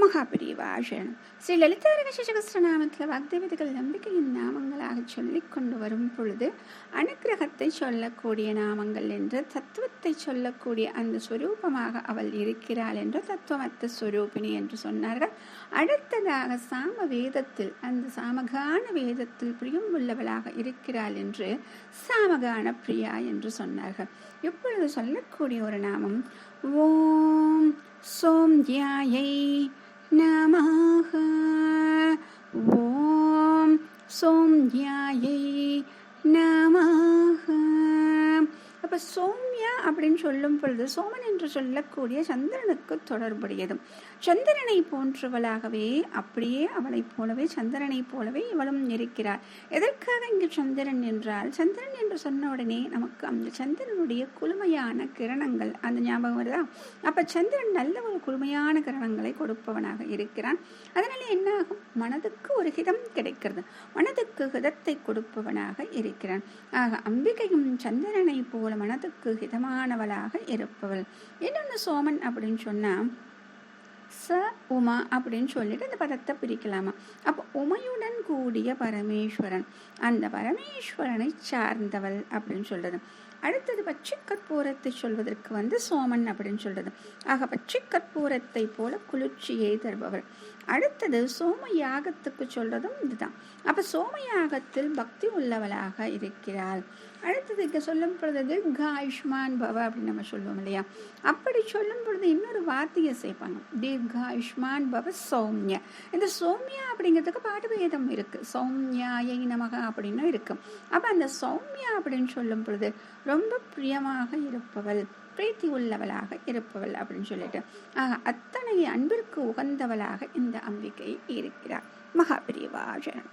மகாபிரிவாசனம். ஸ்ரீ லலிதாரக சகஸ்ரநாமத்தில் வாக்தேவதைகள் நம்பிக்கையின் நாமங்களாக சொல்லிக் கொண்டு வரும் பொழுது அனுக்கிரகத்தை சொல்லக்கூடிய நாமங்கள் என்று தத்துவத்தை சொல்லக்கூடிய அந்த ஸ்வரூபமாக அவள் இருக்கிறாள் என்று தத்துவமத்த ஸ்வரூபிணி என்று சொன்னார்கள். அடுத்ததாக சாம வேதத்தில் அந்த சாமகான வேதத்தில் பிரியம் உள்ளவளாக இருக்கிறாள் என்று சாமகான பிரியா என்று சொன்னார்கள். இப்பொழுது சொல்லக்கூடிய ஒரு நாமம் ஓம் சோம்யாயை நமஹ. ஓம் சோம்யாயை நமஹ. அப்போ சோம்யா அப்படின்னு சொல்லும் பொழுது சோமன் என்று சொல்லக்கூடிய சந்திரனுக்கு தொடர்புடையது. சந்திரனை போன்றவளாகவே அப்படியே அவளைப் போலவே சந்திரனை போலவே இவளும் இருக்கிறாள். எதற்காக இங்கு சந்திரன் என்றால், சந்திரன் என்று சொன்ன உடனே நமக்கு அந்த சந்திரனுடைய குளுமையான கிரணங்கள் அந்த ஞாபகம் வருதா? அப்ப சந்திரன் நல்ல ஒரு குளுமையான கிரணங்களை கொடுப்பவனாக இருக்கிறான். அதனால என்ன ஆகும்? மனதுக்கு ஒரு ஹிதம் கிடைக்கிறது, மனதுக்கு ஹிதத்தை கொடுப்பவனாக இருக்கிறான். ஆக அம்பிகையும் சந்திரனை போல மனதுக்கு ஹிதமானவளாக இருப்பவள். இன்னொன்று சோமன் அப்படின்னு சொன்னா ச உமா அப்படின்னு சொல்லிட்டு அந்த பதத்தை பிரிக்கலாமா. அப்போ உமையுடன் கூடிய பரமேஸ்வரன், அந்த பரமேஸ்வரனை சார்ந்தவள் அப்படின்னு சொல்றது. அடுத்தது பச்சை கற்பூரத்தை சொல்வதற்கு சோமன் அப்படின்னு சொல்றது. ஆக பச்சை கற்பூரத்தை போல குளிர்ச்சியை தருபவள். அடுத்தது சோம யாகத்துக்கு சொல்றதும் இதுதான். அப்ப சோம யாகத்தில் பக்தி உள்ளவளாக இருக்கிறாள். அடுத்தது இங்க சொல்லும் பொழுது தீர்காயுஷ்மான் பவ அப்படின்னு நம்ம சொல்லுவோம் இல்லையா? அப்படி சொல்லும் பொழுது இன்னொரு வார்த்தையை சேர்ப்பாங்க, தீர்காயுஷ்மான் பவ சௌமியா. இந்த சௌமியா அப்படிங்கிறதுக்கு பாட்டு வேதம் இருக்கு, சௌமியாயை நமக அப்படின்னு இருக்கு. அப்ப அந்த சௌமியா அப்படின்னு சொல்லும் பொழுது ரொம்ப பிரியமாக இருப்பவள், பிரீத்தி உள்ளவளாக இருப்பவள் அப்படின்னு சொல்லிட்டு அத்தனை அன்பிற்கு உகந்தவளாக இந்த அம்பிகை இருக்கிறார். மகாபிரிவாசனம்.